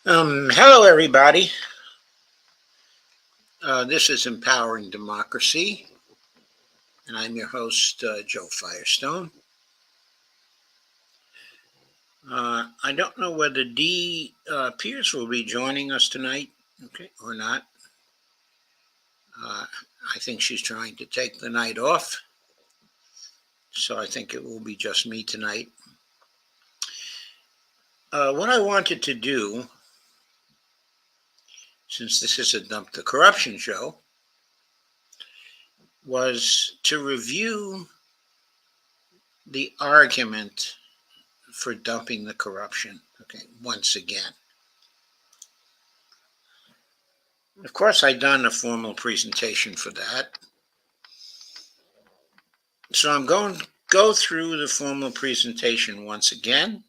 Hello, everybody. This is Empowering Democracy, and I'm your host, Joe Firestone. I don't know whether Dee Pierce will be joining us tonight, okay, or not. Uh, I think she's trying to take the night off, so I think it will be just me tonight. What I wanted to do, since this is a Dump the Corruption show, was to review the argument for dumping the corruption, okay, once again. Of course, I'd done a formal presentation for that. So I'm going to go through the formal presentation once again.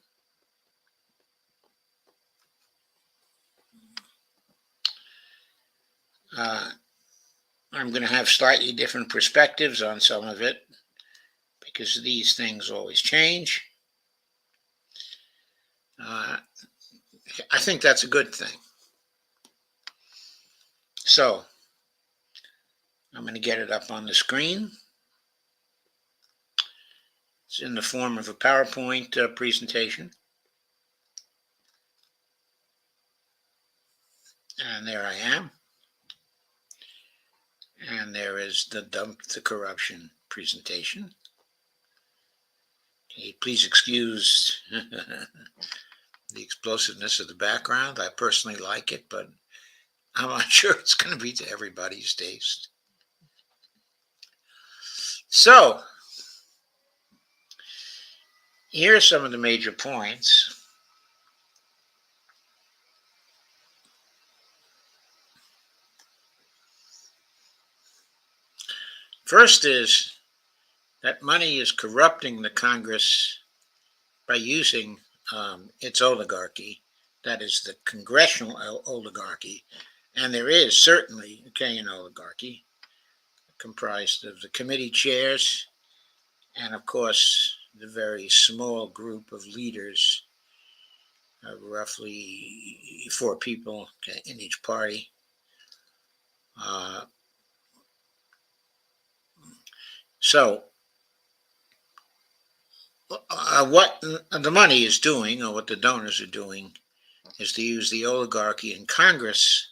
I'm going to have slightly different perspectives on some of it because these things always change. I think that's a good thing. So I'm going to get it up on the screen. It's in the form of a PowerPoint presentation. And there I am. And there is the Dump the Corruption presentation. Okay, please excuse the explosiveness of the background. I personally like it, but I'm not sure it's going to be to everybody's taste. So, here are some of the major points. First is that money is corrupting the Congress by using its oligarchy, that is the congressional oligarchy, and there is certainly an oligarchy comprised of the committee chairs and, of course, the very small group of leaders, roughly 4 people in each party. So what the money is doing, or what the donors are doing, is to use the oligarchy in Congress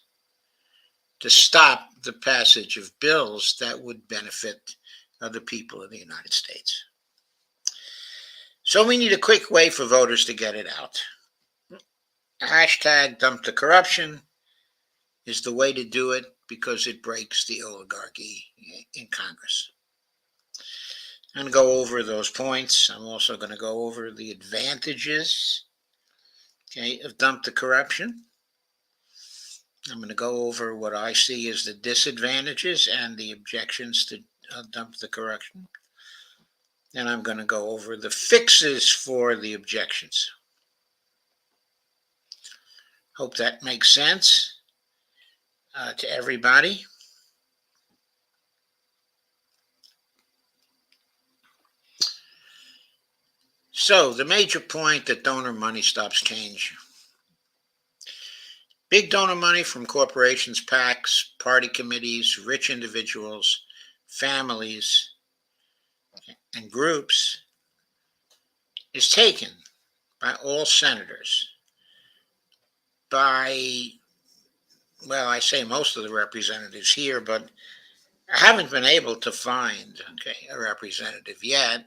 to stop the passage of bills that would benefit the people of the United States. So we need a quick way for voters to get it out. Hashtag dump the corruption is the way to do it because it breaks the oligarchy in Congress. I'm going to go over those points. I'm also going to go over the advantages of dump the corruption. I'm going to go over what I see as the disadvantages and the objections to dump the corruption. And I'm going to go over the fixes for the objections. Hope that makes sense to everybody. So the major point that donor money stops change. Big donor money from corporations, PACs, party committees, rich individuals, families, and groups is taken by all senators, by, well, I say most of the representatives here, but I haven't been able to find a representative yet.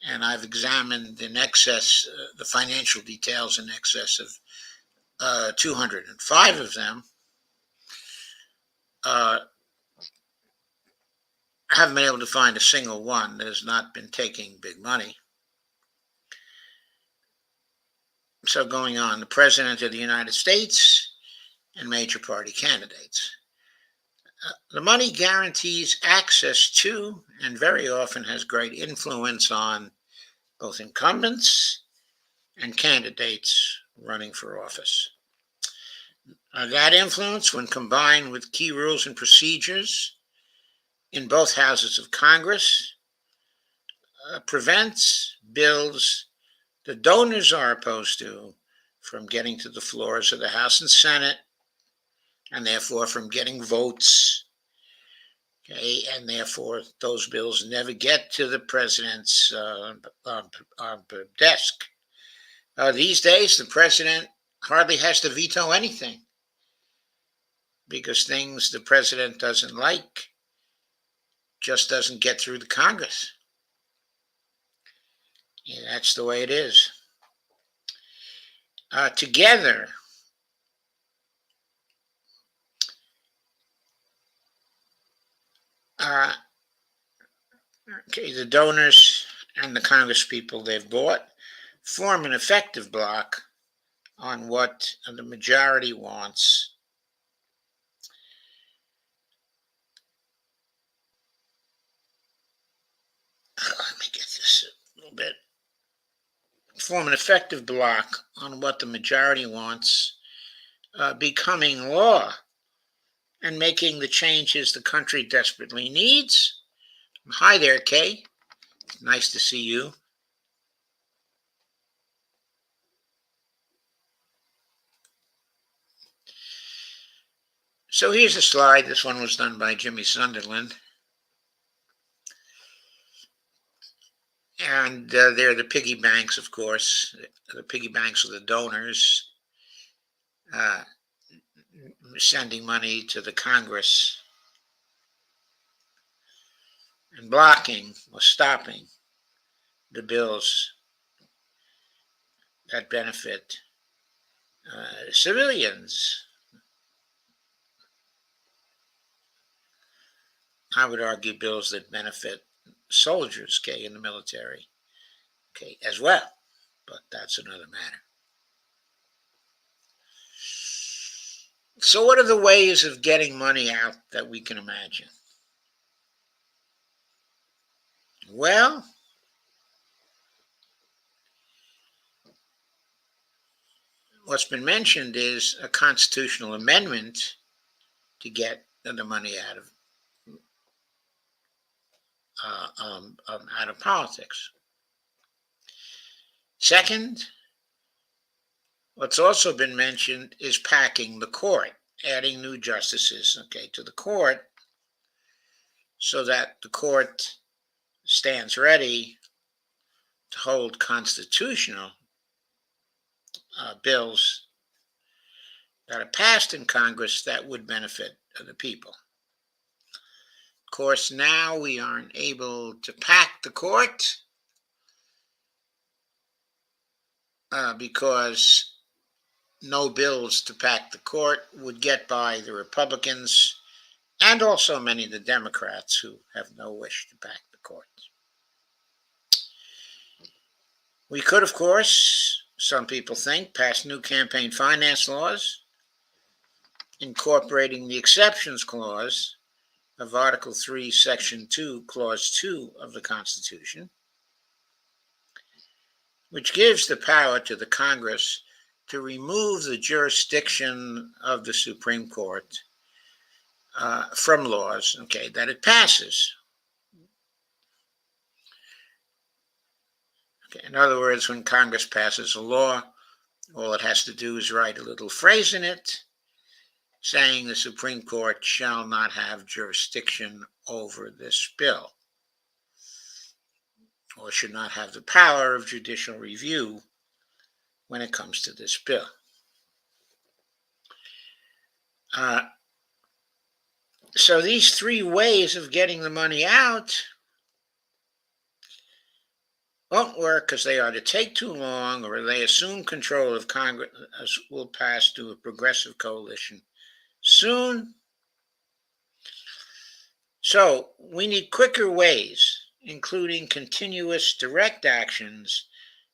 And I've examined in excess, the financial details in excess of 205 of them. I haven't been able to find a single one that has not been taking big money. So going on, the President of the United States and major party candidates. The money guarantees access to and very often has great influence on both incumbents and candidates running for office. That influence, when combined with key rules and procedures in both houses of Congress, prevents bills the donors are opposed to from getting to the floors of the House and Senate, and therefore from getting votes. Okay, and therefore those bills never get to the president's desk. These days, the president hardly has to veto anything because things the president doesn't like just doesn't get through the Congress. Yeah, that's the way it is. Together, okay, the donors and the Congress people they've bought form an effective bloc on what the majority wants. Let me get this a little bit. Form an effective bloc on what the majority wants becoming law and making the changes the country desperately needs. Hi there, Kay. Nice to see you. So here's a slide. This one was done by Jimmy Sunderland. And they're the piggy banks, of course. The piggy banks are the donors sending money to the Congress and blocking or stopping the bills that benefit civilians. I would argue bills that benefit soldiers, okay, in the military, okay, as well. But that's another matter. So what are the ways of getting money out that we can imagine? Well, what's been mentioned is a constitutional amendment to get the money out of politics. Second, what's also been mentioned is packing the court, adding new justices, okay, to the court, so that the court stands ready to hold constitutional bills that are passed in Congress that would benefit the people. Of course, now we aren't able to pack the court because no bills to pack the court would get by the Republicans and also many of the Democrats who have no wish to pack the court. We could, of course, some people think, pass new campaign finance laws incorporating the exceptions clause of Article 3, Section 2, Clause 2 of the Constitution, which gives the power to the Congress to remove the jurisdiction of the Supreme Court from laws, okay, that it passes. Okay, in other words, when Congress passes a law, all it has to do is write a little phrase in it saying the Supreme Court shall not have jurisdiction over this bill, or should not have the power of judicial review when it comes to this bill. So these three ways of getting the money out won't work because they either take too long or they assume control of Congress will pass to a progressive coalition soon. So we need quicker ways, including continuous direct actions,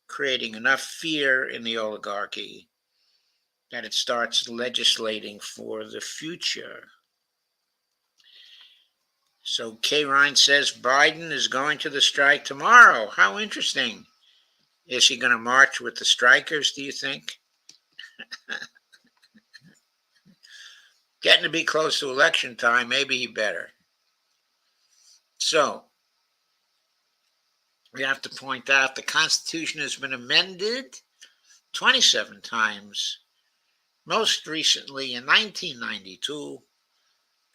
creating enough fear in the oligarchy that it starts legislating for the future. So Kay Ryan says Biden is going to the strike tomorrow. How interesting. Is he going to march with the strikers, do you think? Getting to be close to election time, maybe he better. So, we have to point out the Constitution has been amended 27 times, most recently in 1992.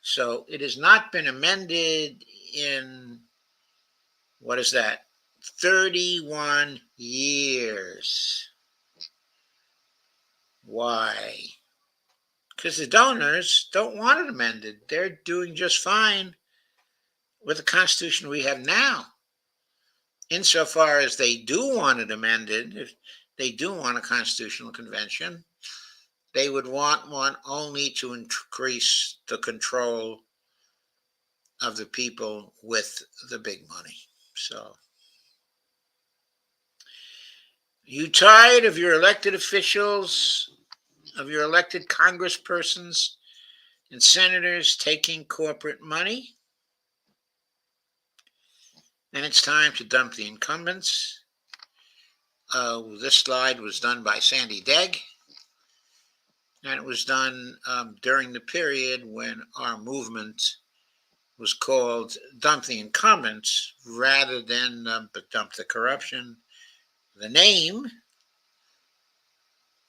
So it has not been amended in, what is that, 31 years. Why? Because the donors don't want it amended. They're doing just fine with the Constitution we have now. Insofar as they do want it amended, if they do want a constitutional convention, they would want one only to increase the control of the people with the big money. So, you tired of your elected officials, of your elected congresspersons and senators taking corporate money? Then it's time to dump the incumbents. This slide was done by Sandy Degg, and it was done during the period when our movement was called Dump the Incumbents rather than Dump the Corruption. The name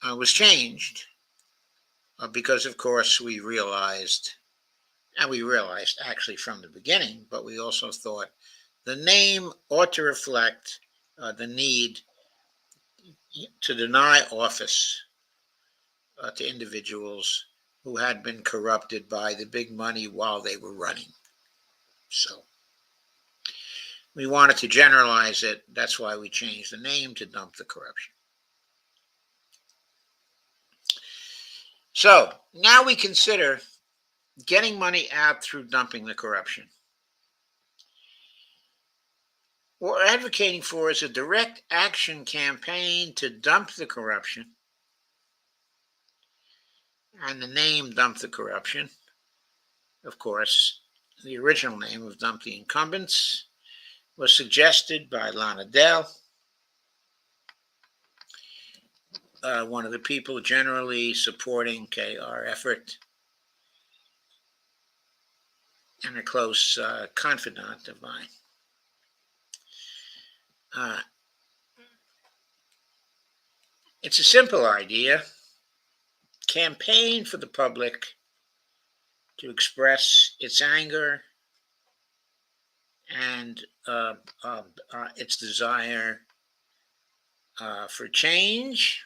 was changed because, of course, we realized actually from the beginning, but we also thought the name ought to reflect the need to deny office to individuals who had been corrupted by the big money while they were running. So we wanted to generalize it. That's why we changed the name to Dump the Corruption. So now we consider getting money out through dumping the corruption. What we're advocating for is a direct action campaign to dump the corruption. And the name Dump the Corruption, of course, the original name of Dump the Incumbents, was suggested by Lana Dell, one of the people generally supporting our effort and a close confidant of mine. It's a simple idea. Campaign for the public to express its anger and its desire for change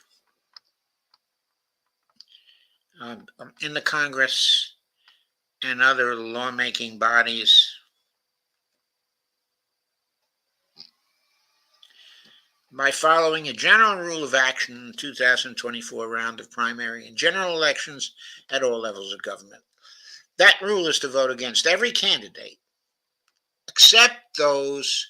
in the Congress and other lawmaking bodies. By following a general rule of action in the 2024 round of primary and general elections at all levels of government. That rule is to vote against every candidate except those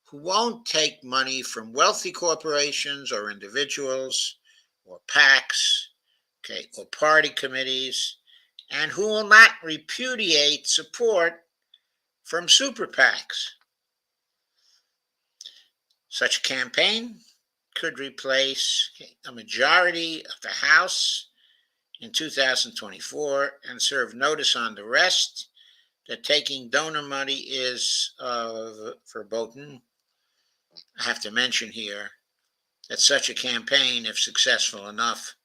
who won't take money from wealthy corporations or individuals or PACs, or party committees, and who will not repudiate support from super PACs. Such a campaign could replace a majority of the House in 2024 and serve notice on the rest that taking donor money is verboten. I have to mention here that such a campaign, if successful enough,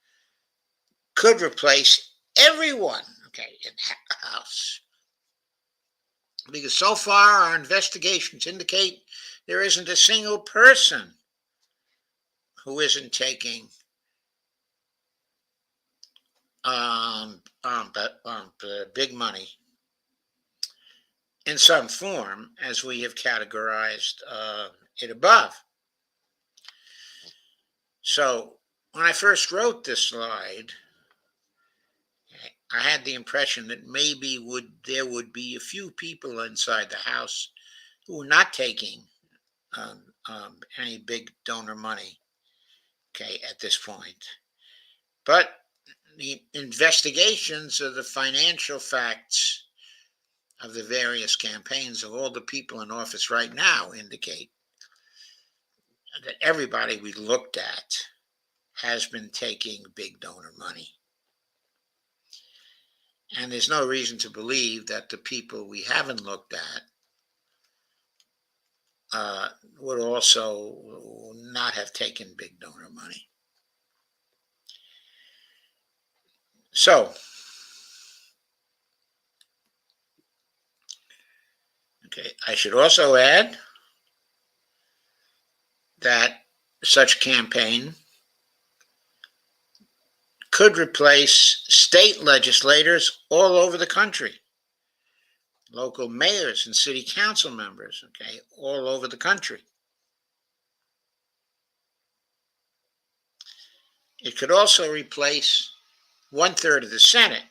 could replace everyone in the House. Because so far our investigations indicate there isn't a single person who isn't taking big money in some form, as we have categorized it above. So when I first wrote this slide, I had the impression that maybe there would be a few people inside the House who were not taking any big donor money, at this point. But the investigations of the financial facts of the various campaigns of all the people in office right now indicate that everybody we looked at has been taking big donor money. And there's no reason to believe that the people we haven't looked at would also not have taken big donor money. So, okay, I should also add that such campaign could replace state legislators all over the country, local mayors and city council members, okay, all over the country. It could also replace 1/3 of the Senate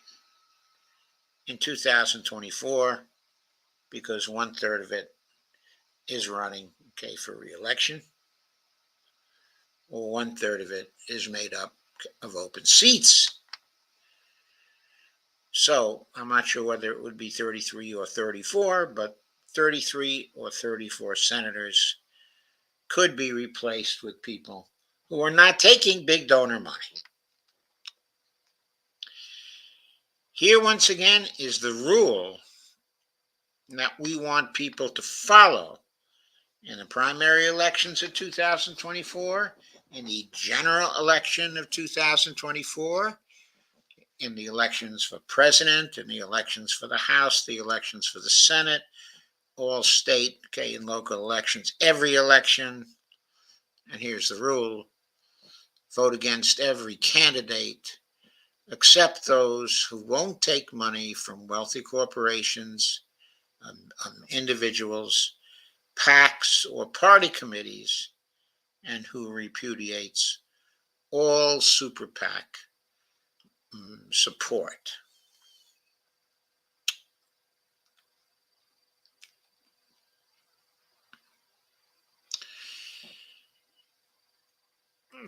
in 2024 because 1/3 of it is running, okay, for reelection, or 1/3 of it is made up of open seats. So I'm not sure whether it would be 33 or 34, but 33 or 34 senators could be replaced with people who are not taking big donor money. Here, once again, is the rule that we want people to follow in the primary elections of 2024, in the general election of 2024, in the elections for president, in the elections for the House, the elections for the Senate, all state, okay, and local elections, every election. And here's the rule: vote against every candidate except those who won't take money from wealthy corporations, individuals, PACs, or party committees, and who repudiates all super PAC support.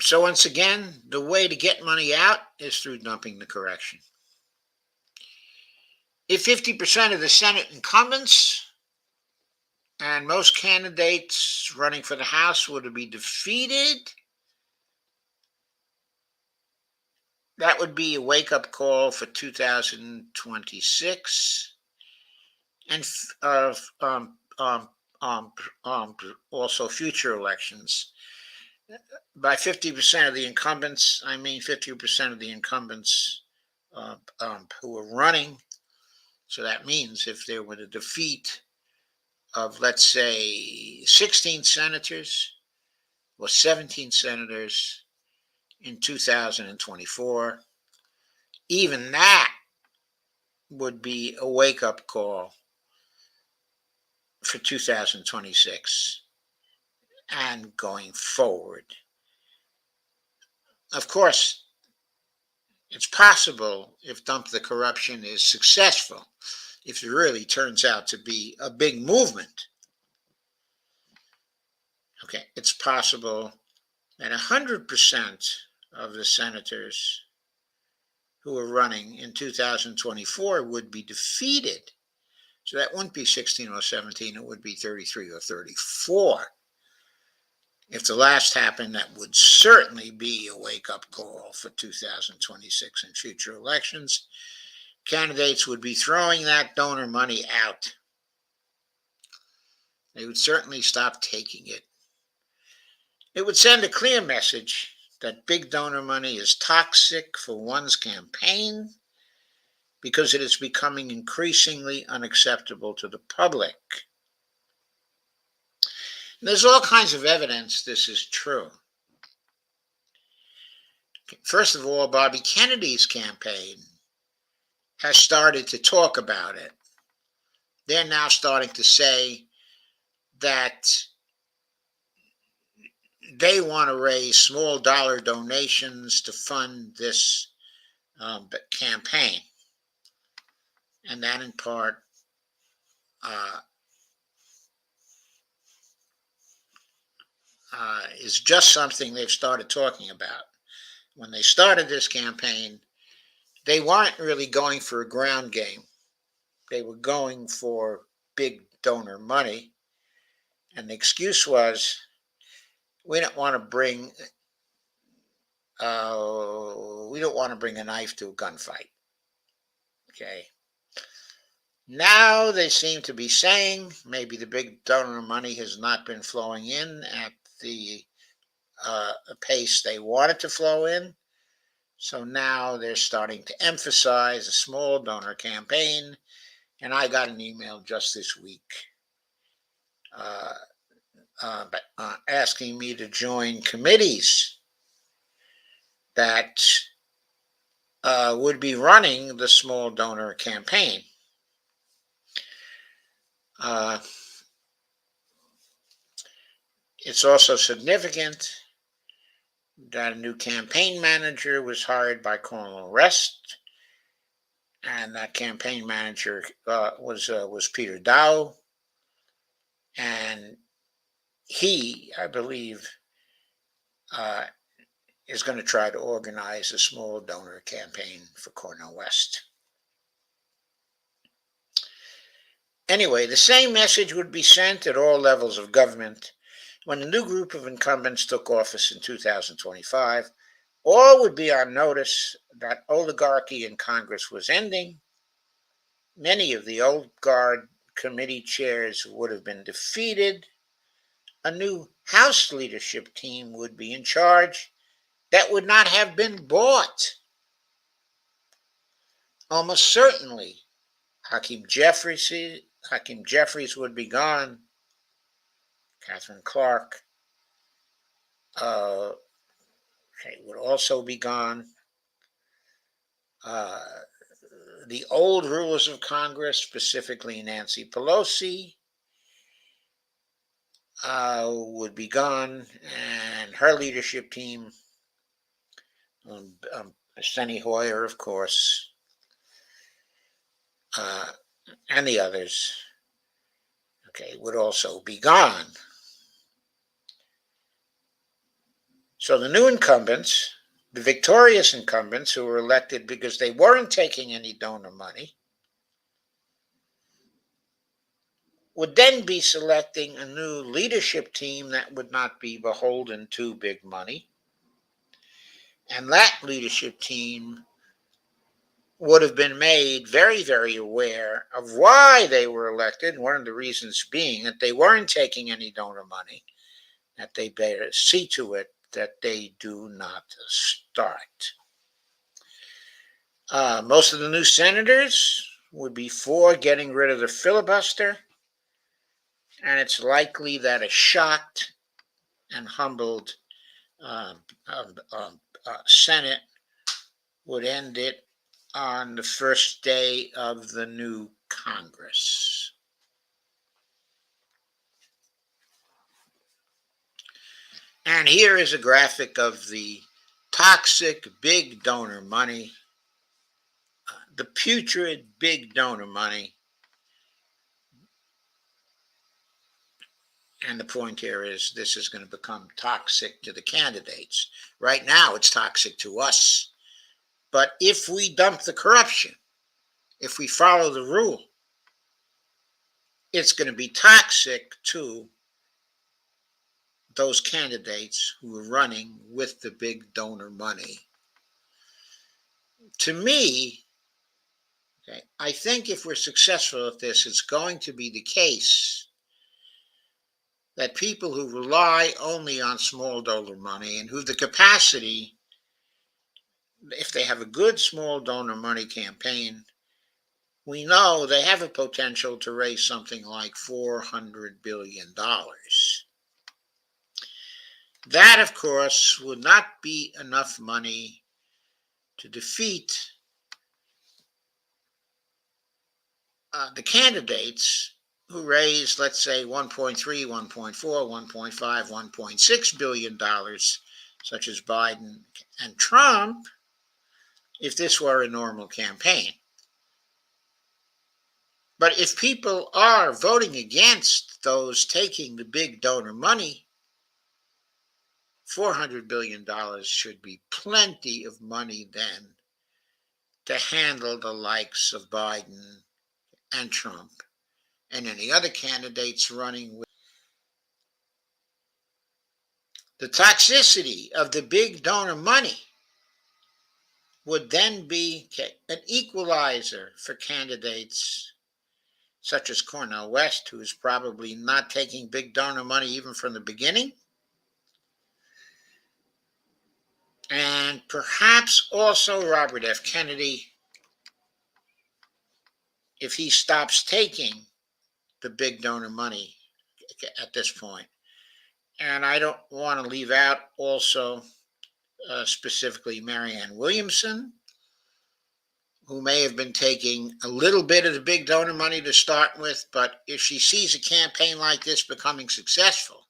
So once again, the way to get money out is through dumping the correction. If 50% of the Senate incumbents and most candidates running for the House were to be defeated, that would be a wake-up call for 2026 and also future elections. By 50% of the incumbents, I mean 50% of the incumbents who are running. So that means if there were a defeat of, let's say, 16 senators or 17 senators in 2024, even that would be a wake-up call for 2026 and going forward. Of course, it's possible, if Dump the Corruption is successful, if it really turns out to be a big movement, okay, it's possible that 100% of the senators who are running in 2024 would be defeated. So that wouldn't be 16 or 17, it would be 33 or 34. If the last happened, that would certainly be a wake-up call for 2026 and future elections. Candidates would be throwing that donor money out. They would certainly stop taking it. It would send a clear message that big donor money is toxic for one's campaign because it is becoming increasingly unacceptable to the public. And there's all kinds of evidence this is true. First of all, Bobby Kennedy's campaign has started to talk about it. They're now starting to say that they want to raise small dollar donations to fund this campaign. And that in part is just something they've started talking about. When they started this campaign, they weren't really going for a ground game. They were going for big donor money. And the excuse was, we don't want to bring a knife to a gunfight. Okay. Now they seem to be saying maybe the big donor money has not been flowing in at the pace they want it to flow in. So now they're starting to emphasize a small donor campaign. And I got an email just this week uh, asking me to join committees that would be running the small donor campaign. Uh, it's also significant that a new campaign manager was hired by Cornel West, and that campaign manager was Peter Dow, and he, I believe, uh, is going to try to organize a small donor campaign for Cornel West. Anyway, the same message would be sent at all levels of government when the new group of incumbents took office in 2025. All would be on notice that oligarchy in Congress was ending. Many of the old guard committee chairs would have been defeated. A new House leadership team would be in charge that would not have been bought. Almost certainly, Hakeem Jeffries would be gone. Catherine Clark uh, would also be gone. Uh, the old rulers of Congress, specifically Nancy Pelosi, would be gone, and her leadership team, Steny Hoyer, of course, uh, and the others, would also be gone. So the new incumbents, the victorious incumbents who were elected because they weren't taking any donor money, would then be selecting a new leadership team that would not be beholden to big money. And that leadership team would have been made very, very aware of why they were elected. One of the reasons being that they weren't taking any donor money, that they better see to it that they do not start. Most of the new senators would be for getting rid of the filibuster, and it's likely that a shocked and humbled Senate would end it on the first day of the new Congress. And here is a graphic of the toxic big donor money, the putrid big donor money. And the point here is this is going to become toxic to the candidates. Right now, it's toxic to us. But if we dump the corruption, if we follow the rule, it's going to be toxic to those candidates who are running with the big donor money. To me, I think if we're successful at this, it's going to be the case that people who rely only on small donor money and who have the capacity, if they have a good small donor money campaign, we know they have a potential to raise something like $400 billion. That, of course, would not be enough money to defeat the candidates who raised, let's say, 1.3, 1.4, 1.5, 1.6 billion dollars, such as Biden and Trump, if this were a normal campaign. But if people are voting against those taking the big donor money, $400 billion should be plenty of money then to handle the likes of Biden and Trump and any other candidates running with. The toxicity of the big donor money would then be an equalizer for candidates such as Cornel West, who is probably not taking big donor money even from the beginning, and perhaps also Robert F. Kennedy, if he stops taking the big donor money at this point. And I don't want to leave out also specifically Marianne Williamson, who may have been taking a little bit of the big donor money to start with, but if she sees a campaign like this becoming successful,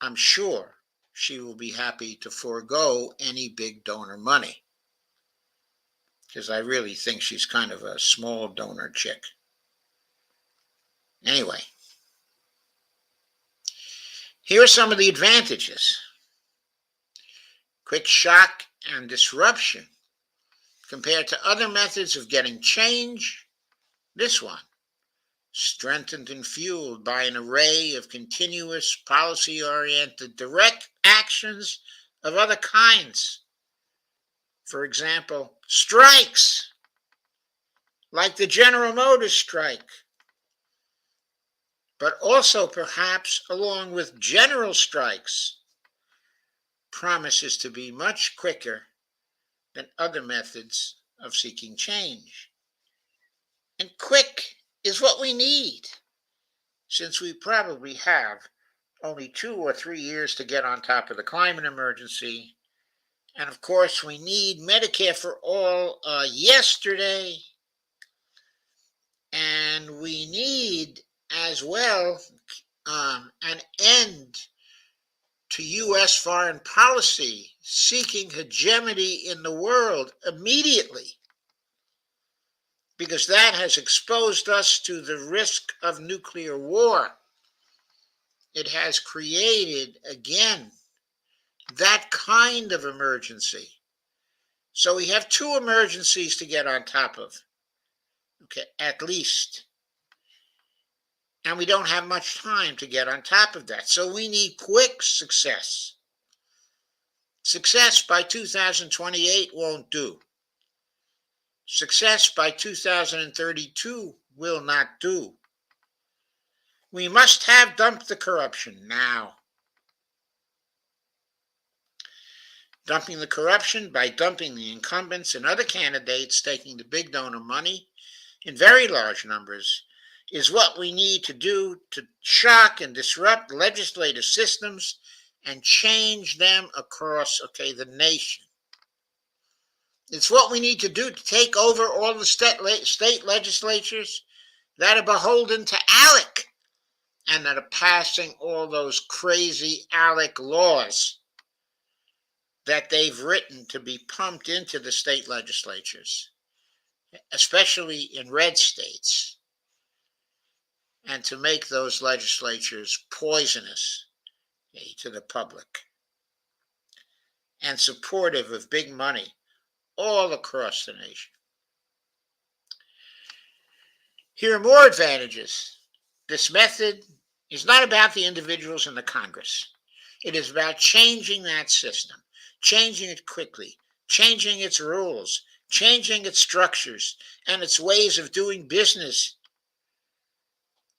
I'm sure she will be happy to forego any big donor money, because I really think she's kind of a small donor chick. Anyway, here are some of the advantages. Quick shock and disruption. Compared to other methods of getting change, this one, strengthened and fueled by an array of continuous, policy-oriented, direct actions of other kinds. For example, strikes, like the General Motors strike, but also perhaps along with general strikes, promises to be much quicker than other methods of seeking change. And quick is what we need, since we probably have only 2 or 3 years to get on top of the climate emergency. And of course, we need Medicare for all yesterday. And we need as well an end to U.S. foreign policy seeking hegemony in the world immediately, because that has exposed us to the risk of nuclear war. It has created, again, that kind of emergency. So we have 2 emergencies to get on top of, okay, at least. And we don't have much time to get on top of that. So we need quick success. Success by 2028 won't do. Success by 2032 will not do. We must have dumped the corruption now. Dumping the corruption by dumping the incumbents and other candidates taking the big donor money in very large numbers is what we need to do to shock and disrupt legislative systems and change them across, the nation. It's what we need to do to take over all the state legislatures that are beholden to ALEC and that are passing all those crazy ALEC laws that they've written to be pumped into the state legislatures, especially in red states, and to make those legislatures poisonous to the public and supportive of big money all across the nation. Here are more advantages. This method is not about the individuals in the Congress. It is about changing that system, changing it quickly, changing its rules, changing its structures and its ways of doing business,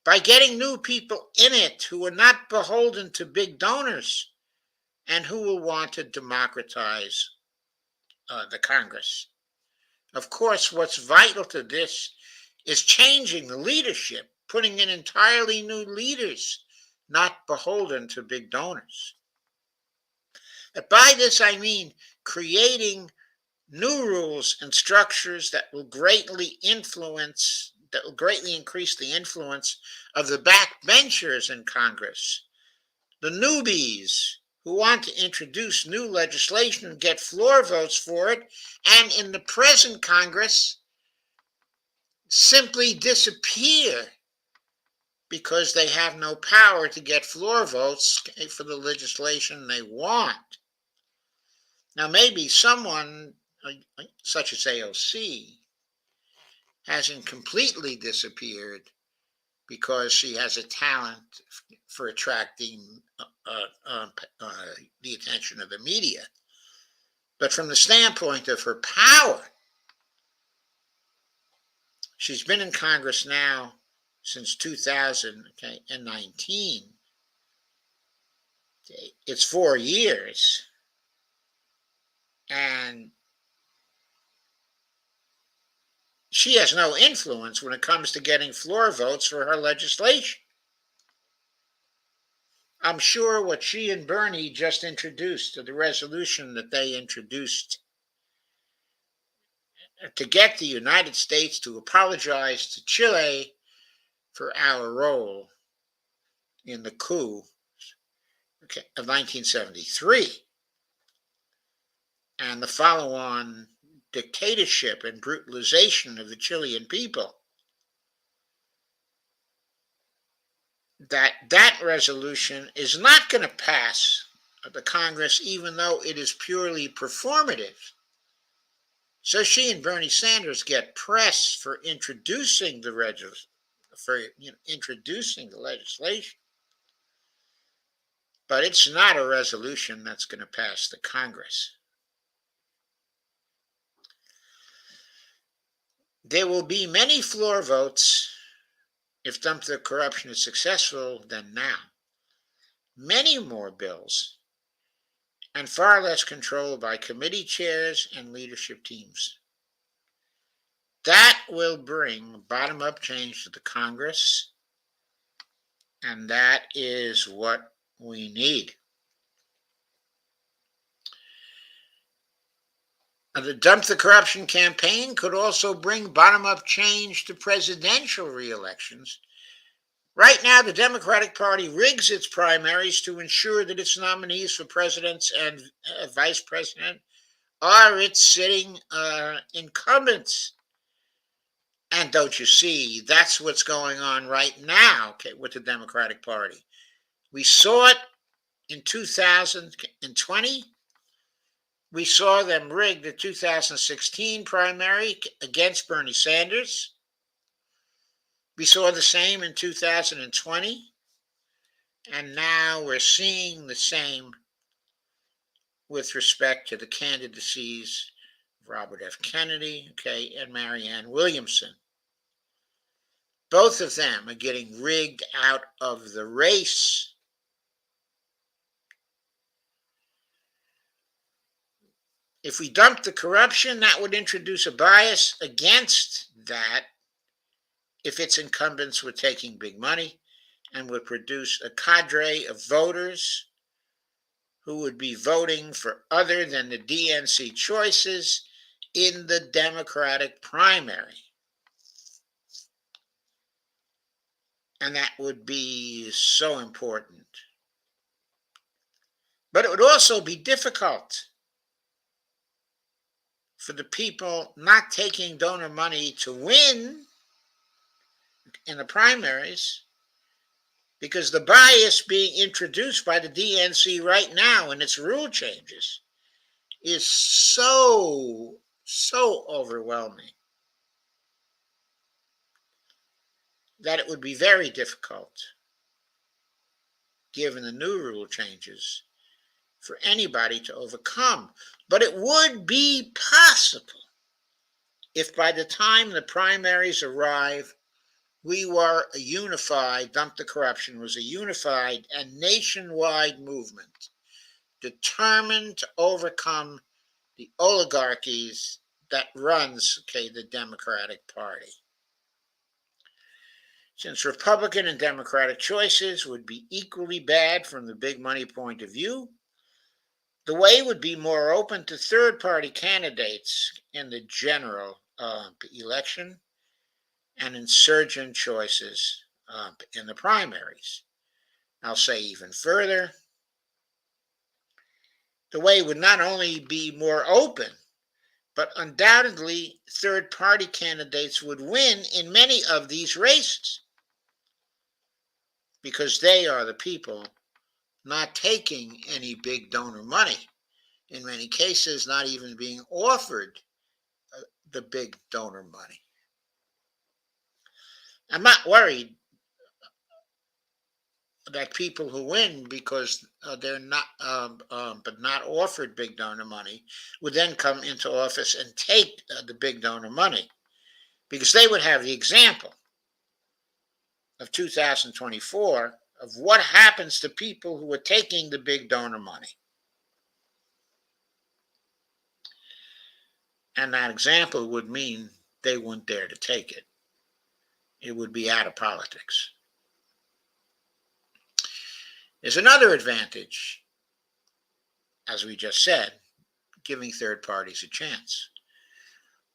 by getting new people in it who are not beholden to big donors and who will want to democratize the Congress. Of course, what's vital to this is changing the leadership, putting in entirely new leaders, not beholden to big donors. But by this I mean creating new rules and structures that will greatly increase the influence of the backbenchers in Congress, the newbies who want to introduce new legislation and get floor votes for it, and in the present Congress simply disappear because they have no power to get floor votes for the legislation they want. Now, maybe someone such as AOC hasn't completely disappeared because she has a talent for attracting the attention of the media. But from the standpoint of her power, she's been in Congress now since 2019. It's 4 years. And she has no influence when it comes to getting floor votes for her legislation. I'm sure what she and Bernie just introduced, the resolution that they introduced to get the United States to apologize to Chile for our role in the coup of 1973 and the follow on dictatorship and brutalization of the Chilean people, that resolution is not going to pass the Congress, even though it is purely performative. So she and Bernie Sanders get press for introducing the introducing the legislation, but it's not a resolution that's going to pass the Congress. There will be many floor votes if Dump the Corruption is successful than now. Many more bills, and far less control by committee chairs and leadership teams. That will bring bottom-up change to the Congress, and that is what we need. The Dump the Corruption campaign could also bring bottom-up change to presidential re-elections. Right now, the Democratic Party rigs its primaries to ensure that its nominees for president and vice president are its sitting incumbents. And don't you see, that's what's going on right now with the Democratic Party. We saw it in 2020. We saw them rig the 2016 primary against Bernie Sanders. We saw the same in 2020. And now we're seeing the same with respect to the candidacies of Robert F. Kennedy, and Marianne Williamson. Both of them are getting rigged out of the race. If we dump the corruption, that would introduce a bias against that if its incumbents were taking big money and would produce a cadre of voters who would be voting for other than the DNC choices in the Democratic primary. And that would be so important. But it would also be difficult for the people not taking donor money to win in the primaries, because the bias being introduced by the DNC right now in its rule changes is so overwhelming that it would be very difficult, given the new rule changes, for anybody to overcome. But it would be possible if by the time the primaries arrive, we were a unified, Dump the Corruption was a unified and nationwide movement determined to overcome the oligarchies that runs, the Democratic Party. Since Republican and Democratic choices would be equally bad from the big money point of view, the way would be more open to third-party candidates in the general election and insurgent choices in the primaries. I'll say even further, the way would not only be more open, but undoubtedly third-party candidates would win in many of these races because they are the people not taking any big donor money. In many cases, not even being offered the big donor money. I'm not worried that people who win because they're not, but not offered big donor money, would then come into office and take the big donor money, because they would have the example of 2024 of what happens to people who are taking the big donor money. And that example would mean they wouldn't dare to take it. It would be out of politics. There's another advantage, as we just said, giving third parties a chance.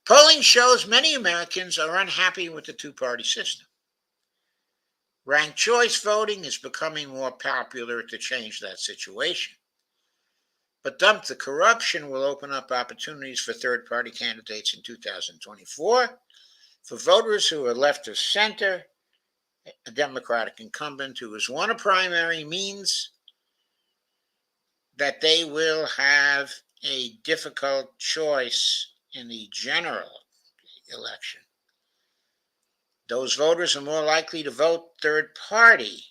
Polling shows many Americans are unhappy with the two-party system. Ranked choice voting is becoming more popular to change that situation. But dump the corruption will open up opportunities for third-party candidates in 2024. For voters who are left of center, a Democratic incumbent who has won a primary means that they will have a difficult choice in the general election. Those voters are more likely to vote third party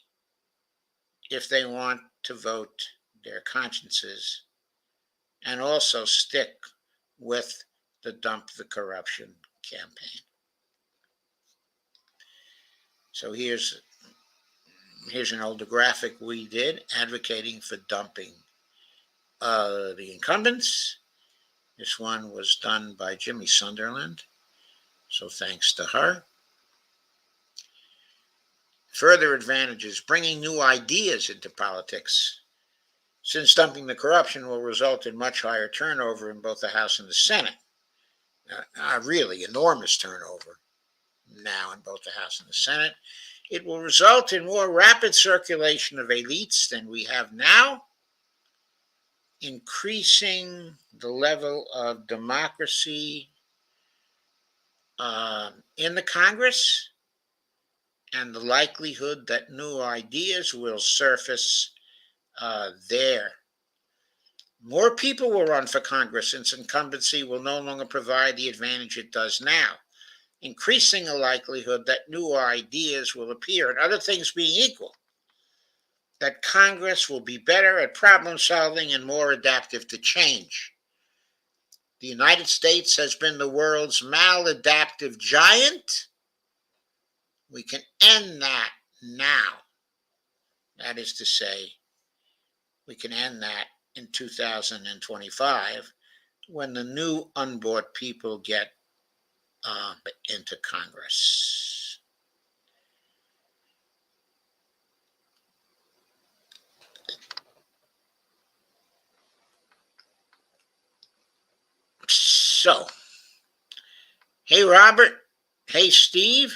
if they want to vote their consciences and also stick with the dump the corruption campaign. So here's an older graphic we did advocating for dumping the incumbents. This one was done by Jimmy Sunderland, so thanks to her. Further advantages: bringing new ideas into politics, since dumping the corruption will result in much higher turnover in both the House and the Senate. Really enormous turnover now in both the House and the Senate. It will result in more rapid circulation of elites than we have now, increasing the level of democracy in the Congress and the likelihood that new ideas will surface there. More people will run for Congress since incumbency will no longer provide the advantage it does now, increasing the likelihood that new ideas will appear, and other things being equal, that Congress will be better at problem solving and more adaptive to change. The United States has been the world's maladaptive giant. We can end that now. That is to say, we can end that in 2025 when the new unbought people get into Congress. So, hey Robert, hey Steve,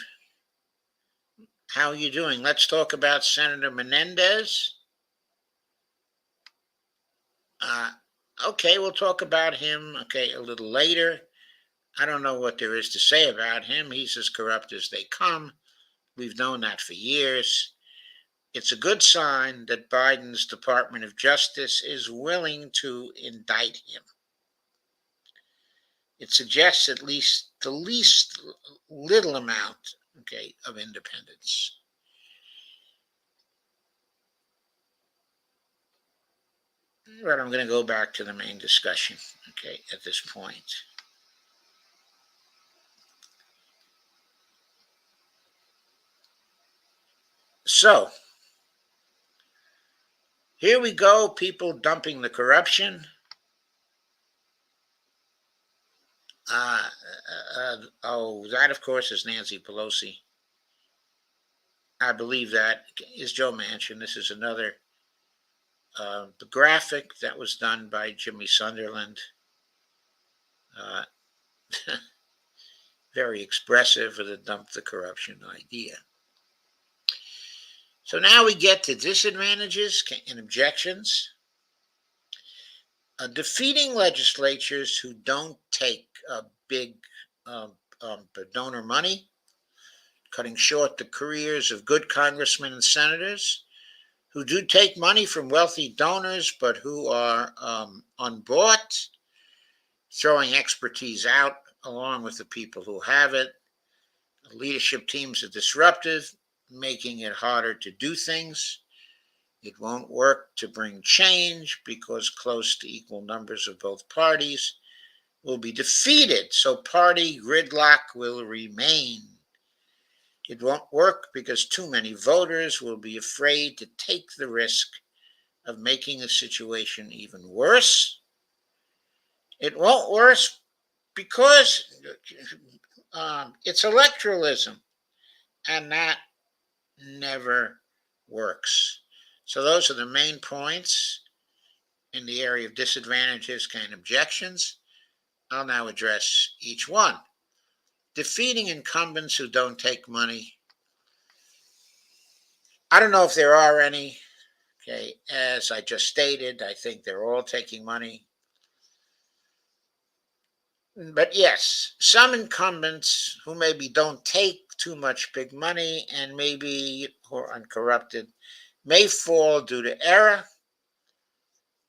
how are you doing? Let's talk about Senator Menendez. Okay, we'll talk about him, a little later. I don't know what there is to say about him. He's as corrupt as they come. We've known that for years. It's a good sign that Biden's Department of Justice is willing to indict him. It suggests at least the least little amount, of independence. But I'm going to go back to the main discussion, at this point. So, here we go, people dumping the corruption. That, of course, is Nancy Pelosi. I believe that is Joe Manchin. This is another the graphic that was done by Jimmy Sunderland. Very expressive of the dump the corruption idea. So now we get to disadvantages and objections. Defeating legislatures who don't take big donor money, cutting short the careers of good congressmen and senators who do take money from wealthy donors but who are unbought, throwing expertise out along with the people who have it. Leadership teams are disruptive, making it harder to do things. It won't work to bring change because close to equal numbers of both parties will be defeated, so party gridlock will remain. It won't work because too many voters will be afraid to take the risk of making the situation even worse. It won't because it's electoralism, and that never works. So those are the main points in the area of disadvantages and objections. I'll now address each one. Defeating incumbents who don't take money. I don't know if there are any. Okay, as I just stated, I think they're all taking money. But yes, some incumbents who maybe don't take too much big money and maybe who are uncorrupted may fall due to error,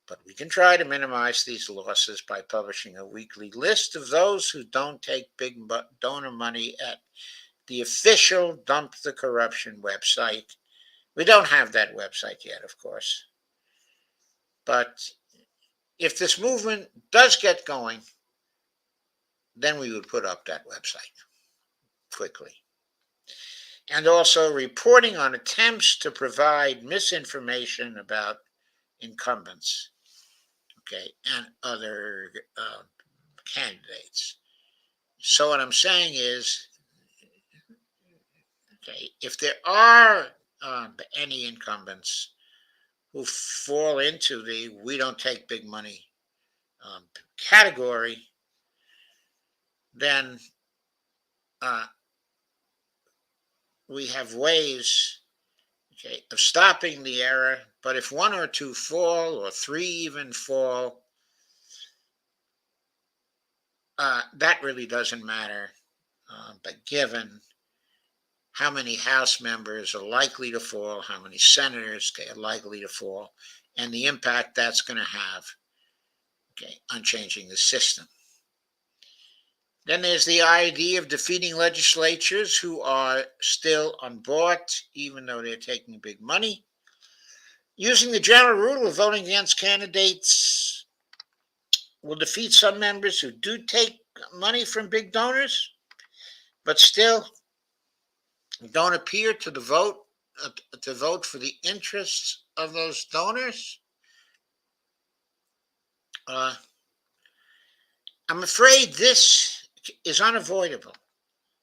but we can try to minimize these losses by publishing a weekly list of those who don't take big donor money at the official Dump the Corruption website. We don't have that website yet, of course. But if this movement does get going, then we would put up that website quickly. And also reporting on attempts to provide misinformation about incumbents, okay, and other candidates. So what I'm saying is, okay, if there are any incumbents who fall into the "we don't take big money" category, then uh, we have ways, okay, of stopping the error. But if one or two fall, or three even fall, that really doesn't matter. But given how many House members are likely to fall, how many senators are likely to fall, and the impact that's going to have, okay, on changing the system. Then there's the idea of defeating legislatures who are still unbought, even though they're taking big money. Using the general rule of voting against candidates will defeat some members who do take money from big donors, but still don't appear to vote for the interests of those donors. Uh, I'm afraid this is unavoidable.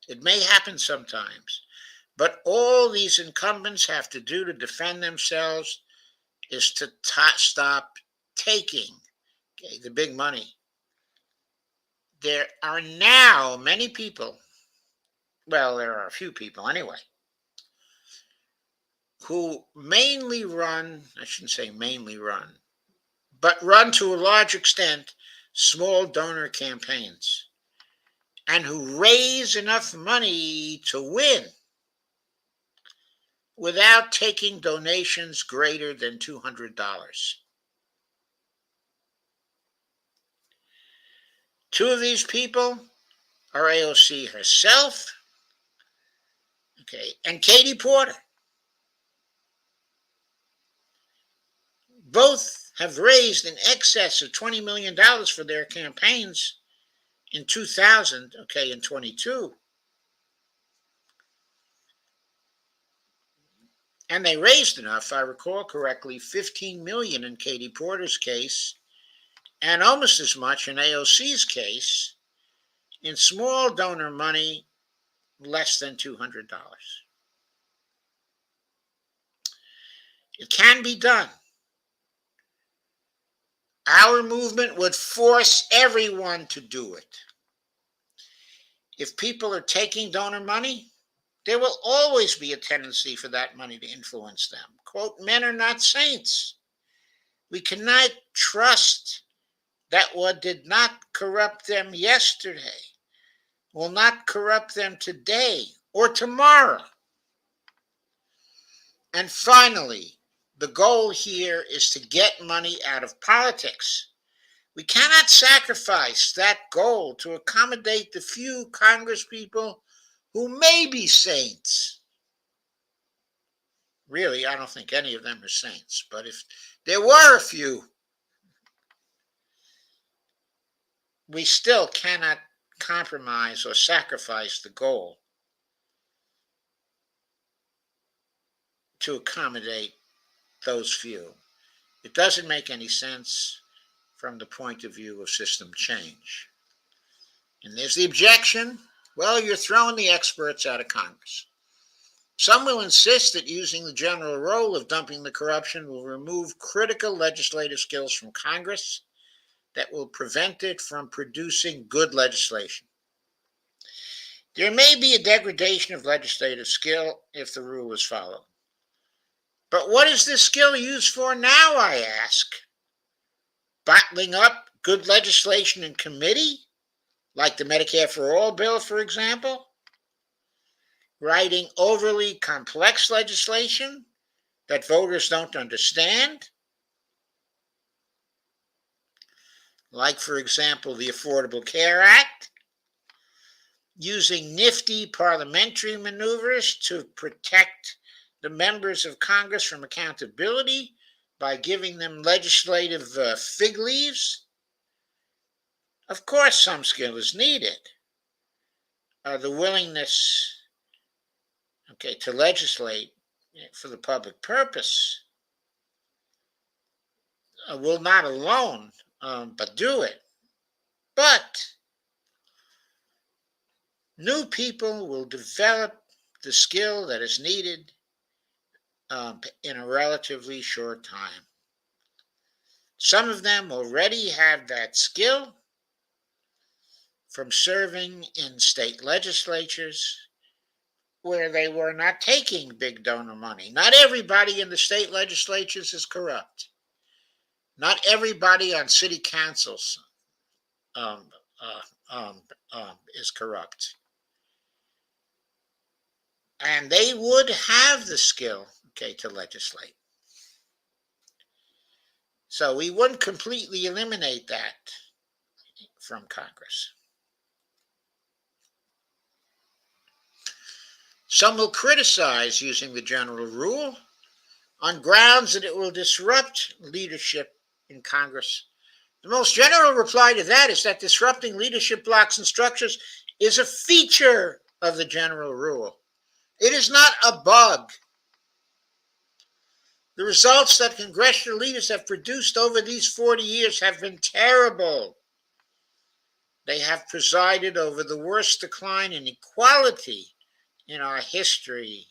It may happen sometimes, but all these incumbents have to do to defend themselves is to stop taking, okay, the big money. There are now many people, well, there are a few people anyway, who mainly run, I shouldn't say mainly run, but run to a large extent small donor campaigns and who raise enough money to win without taking donations greater than $200. Two of these people are AOC herself, okay, and Katie Porter. Both have raised in excess of $20 million for their campaigns in 2000, okay, in 22. And they raised enough, if I recall correctly, 15 million in Katie Porter's case, and almost as much in AOC's case, in small donor money, less than $200. It can be done. Our movement would force everyone to do it. If people are taking donor money, there will always be a tendency for that money to influence them. Quote, men are not saints. We cannot trust that what did not corrupt them yesterday will not corrupt them today or tomorrow. And finally, the goal here is to get money out of politics. We cannot sacrifice that goal to accommodate the few congresspeople who may be saints. Really, I don't think any of them are saints, but if there were a few, we still cannot compromise or sacrifice the goal to accommodate those few. It doesn't make any sense from the point of view of system change. And there's the objection. Well, you're throwing the experts out of Congress. Some will insist that using the general rule of dumping the corruption will remove critical legislative skills from Congress that will prevent it from producing good legislation. There may be a degradation of legislative skill if the rule is followed. But what is this skill used for now, I ask? Bottling up good legislation in committee, like the Medicare for All bill, for example? Writing overly complex legislation that voters don't understand? Like, for example, the Affordable Care Act? Using nifty parliamentary maneuvers to protect the members of Congress from accountability by giving them legislative fig leaves? Of course, some skill is needed. The willingness, to legislate for the public purpose will not alone, but do it. But new people will develop the skill that is needed in a relatively short time. Some of them already have that skill from serving in state legislatures where they were not taking big donor money. Not everybody in the state legislatures is corrupt. Not everybody on city councils is corrupt. And they would have the skill, to legislate. So we wouldn't completely eliminate that from Congress. Some will criticize using the general rule on grounds that it will disrupt leadership in Congress. The most general reply to that is that disrupting leadership blocks and structures is a feature of the general rule. It is not a bug. The results that congressional leaders have produced over these 40 years have been terrible. They have presided over the worst decline in equality in our history.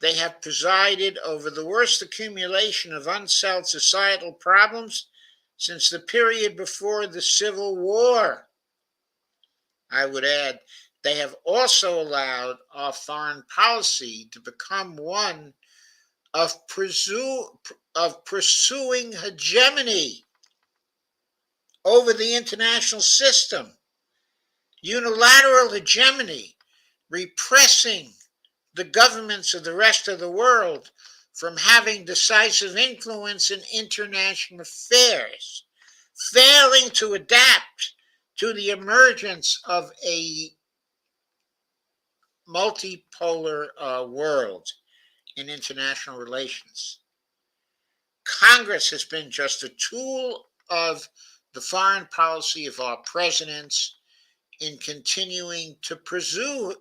They have presided over the worst accumulation of unsolved societal problems since the period before the Civil War. I would add, they have also allowed our foreign policy to become one of pursuing hegemony over the international system, unilateral hegemony, repressing the governments of the rest of the world from having decisive influence in international affairs, failing to adapt to the emergence of a multipolar world in international relations. Congress has been just a tool of the foreign policy of our presidents in continuing to pursue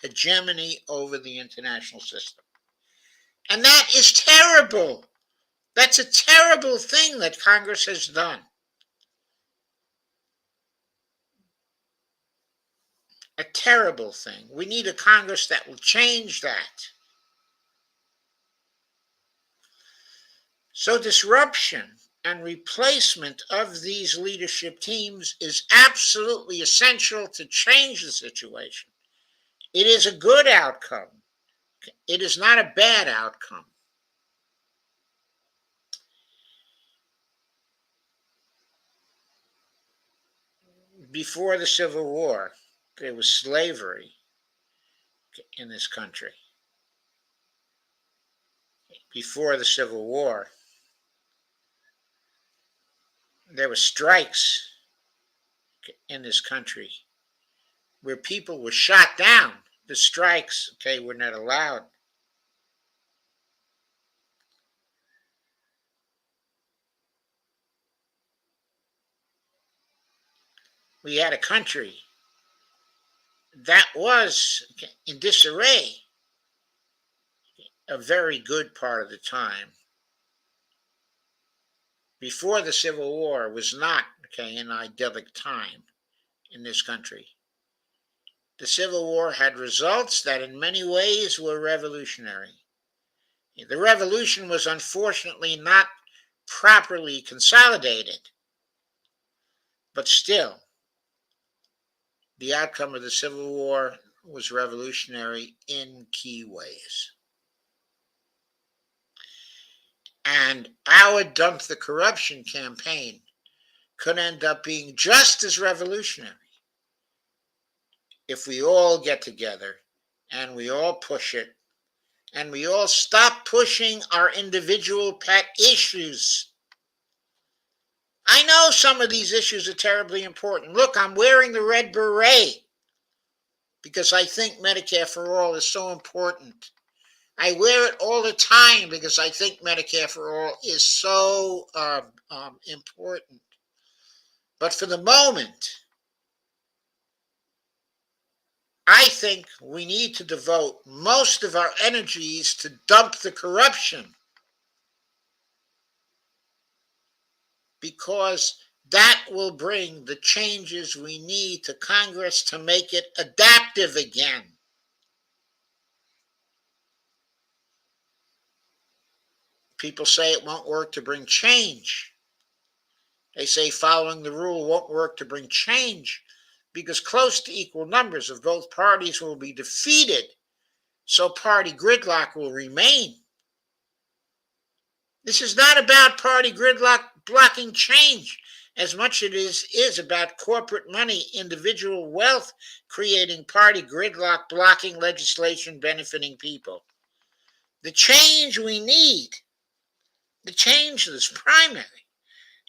hegemony over the international system. And that is terrible. That's a terrible thing that Congress has done. A terrible thing. We need a Congress that will change that. So disruption and replacement of these leadership teams is absolutely essential to change the situation. It is a good outcome. It is not a bad outcome. Before the Civil War, there was slavery in this country. Before the Civil War, there were strikes in this country where people were shot down. The strikes, were not allowed. We had a country that was in disarray a very good part of the time. Before the Civil War was not an idyllic time in this country. The Civil War had results that in many ways were revolutionary. The revolution was unfortunately not properly consolidated, but still, the outcome of the Civil War was revolutionary in key ways. And our Dump the Corruption campaign could end up being just as revolutionary if we all get together and we all push it and we all stop pushing our individual pet issues. I know some of these issues are terribly important. Look, I'm wearing the red beret because I think Medicare for all is so important. I wear it all the time because I think Medicare for all is so important. But for the moment, I think we need to devote most of our energies to dump the corruption, because that will bring the changes we need to Congress to make it adaptive again. People say it won't work to bring change. They say following the rule won't work to bring change because close to equal numbers of both parties will be defeated, so party gridlock will remain. This is not about party gridlock blocking change as much as it is about corporate money, individual wealth, creating party gridlock blocking legislation benefiting people. The change we need, the change that's primary,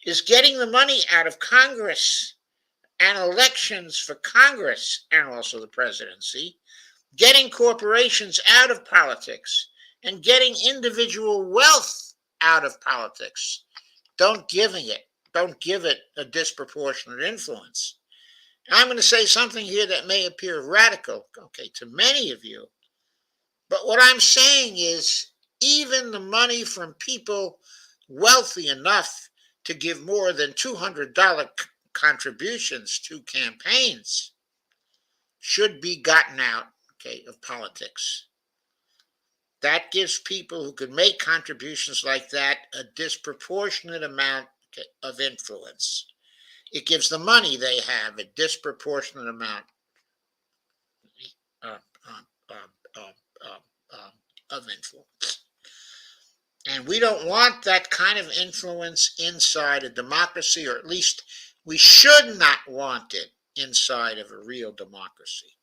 is getting the money out of Congress and elections for Congress and also the presidency, getting corporations out of politics, and getting individual wealth out of politics. Don't give it a disproportionate influence. I'm going to say something here that may appear radical, to many of you, but what I'm saying is even the money from people wealthy enough to give more than $200 contributions to campaigns should be gotten out, of politics. That gives people who can make contributions like that a disproportionate amount of influence. It gives the money they have a disproportionate amount uh, of influence. And we don't want that kind of influence inside a democracy, or at least we should not want it inside of a real democracy.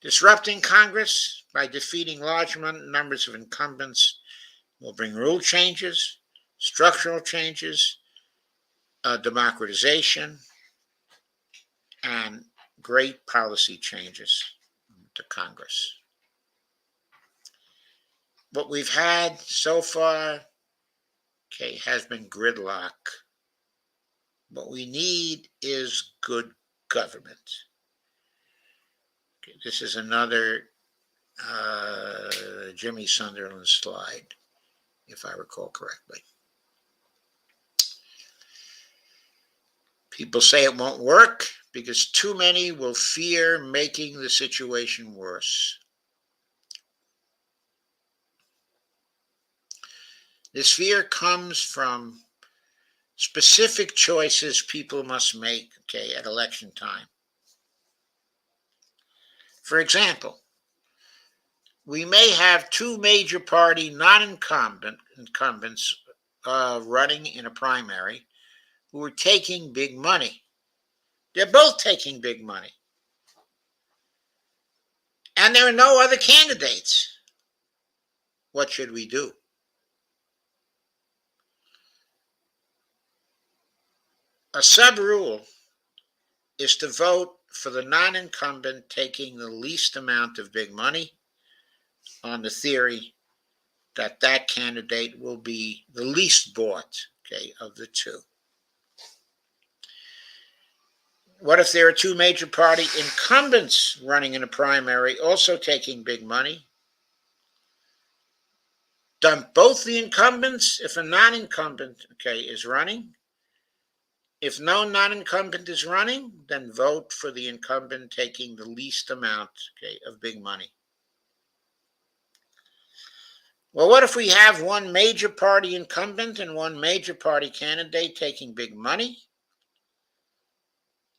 Disrupting Congress by defeating large numbers of incumbents will bring rule changes, structural changes, democratization, and great policy changes to Congress. What we've had so far, has been gridlock. What we need is good government. This is another Jimmy Sunderland slide, if I recall correctly. People say it won't work because too many will fear making the situation worse. This fear comes from specific choices people must make, at election time. For example, we may have two major party non-incumbents running in a primary who are taking big money. They're both taking big money. And there are no other candidates. What should we do? A sub-rule is to vote for the non-incumbent taking the least amount of big money on the theory that that candidate will be the least bought, of the two. What if there are two major party incumbents running in a primary also taking big money? Dump both the incumbents if a non-incumbent, is running, If no non-incumbent is running, then vote for the incumbent taking the least amount, okay, of big money. Well, what if we have one major party incumbent and one major party candidate taking big money?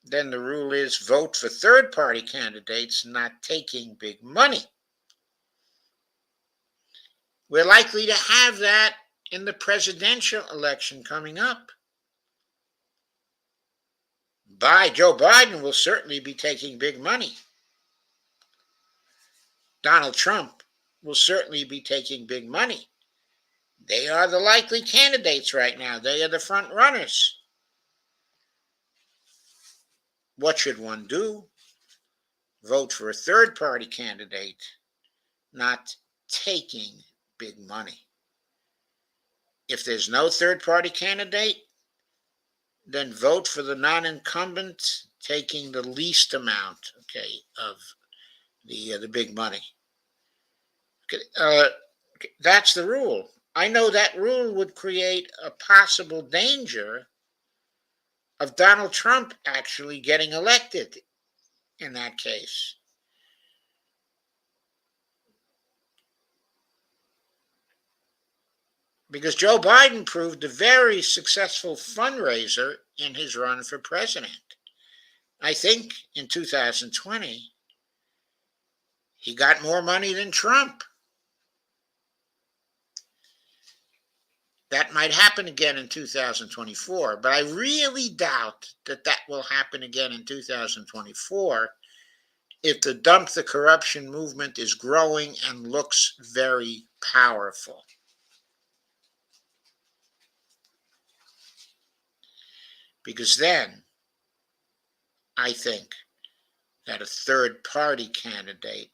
Then the rule is vote for third party candidates not taking big money. We're likely to have that in the presidential election coming up. Joe Biden will certainly be taking big money. Donald Trump will certainly be taking big money. They are the likely candidates right now. They are the front runners. What should one do? Vote for a third party candidate not taking big money. If there's no third party candidate, then vote for the non incumbent taking the least amount, okay, of the big money. That's the rule. I know that rule would create a possible danger of Donald Trump actually getting elected in that case. Because Joe Biden proved a very successful fundraiser in his run for president. I think in 2020, he got more money than Trump. That might happen again in 2024, but I really doubt that that will happen again in 2024 if the Dump the Corruption movement is growing and looks very powerful. Because then I think that a third party candidate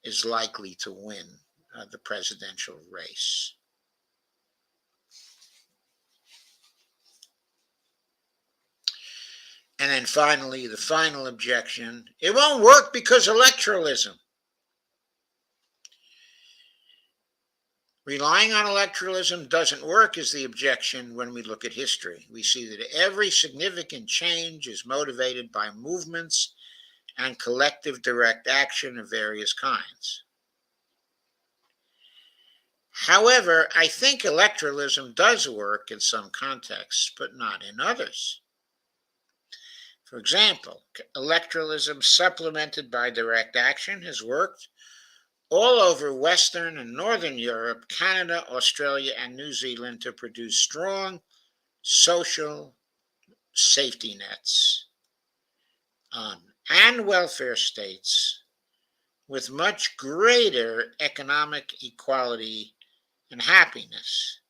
is likely to win the presidential race. And then finally, the final objection, it won't work because electoralism. Relying on electoralism doesn't work is the objection when we look at history. We see that every significant change is motivated by movements and collective direct action of various kinds. However, I think electoralism does work in some contexts, but not in others. For example, electoralism supplemented by direct action has worked all over Western and Northern Europe, Canada, Australia, and New Zealand to produce strong social safety nets and welfare states with much greater economic equality and happiness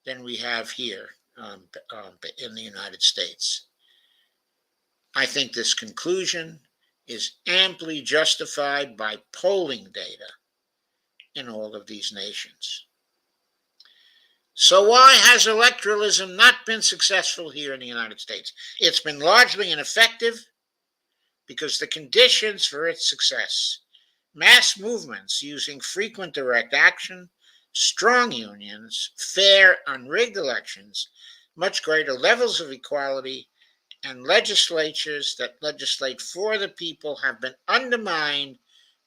than we have here in the United States. I think this conclusion is amply justified by polling data in all of these nations. So why has electoralism not been successful here in the United States? It's been largely ineffective because the conditions for its success, mass movements using frequent direct action, strong unions, fair, unrigged elections, much greater levels of equality, and legislatures that legislate for the people have been undermined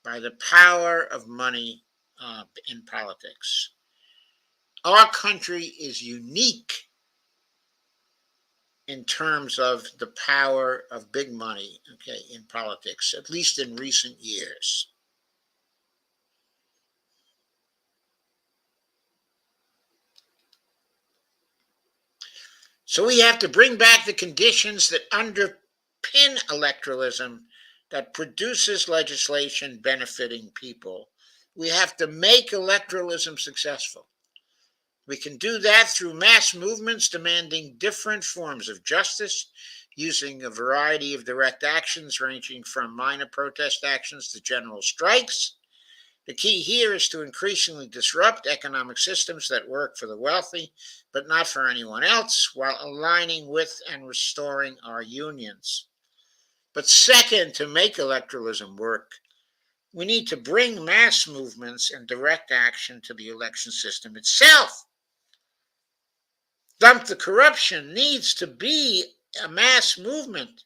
by the power of money in politics. Our country is unique in terms of the power of big money, okay, in politics, at least in recent years. So we have to bring back the conditions that underpin electoralism that produces legislation benefiting people. We have to make electoralism successful. We can do that through mass movements demanding different forms of justice, using a variety of direct actions ranging from minor protest actions to general strikes. The key here is to increasingly disrupt economic systems that work for the wealthy, but not for anyone else, while aligning with and restoring our unions. But second, to make electoralism work, we need to bring mass movements and direct action to the election system itself. Dump the corruption needs to be a mass movement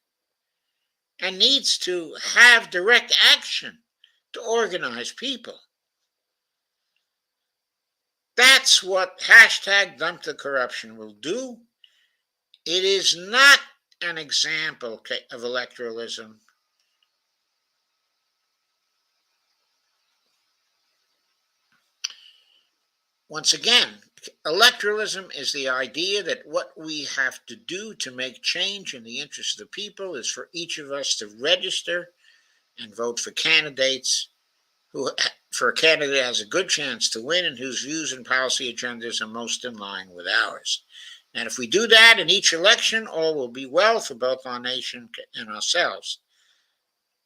and needs to have direct action to organize people. That's what hashtag dump the corruption will do. It is not an example of electoralism. Once again, electoralism is the idea that what we have to do to make change in the interest of the people is for each of us to register and vote for candidates for a candidate has a good chance to win and whose views and policy agendas are most in line with ours. And if we do that in each election, all will be well for both our nation and ourselves.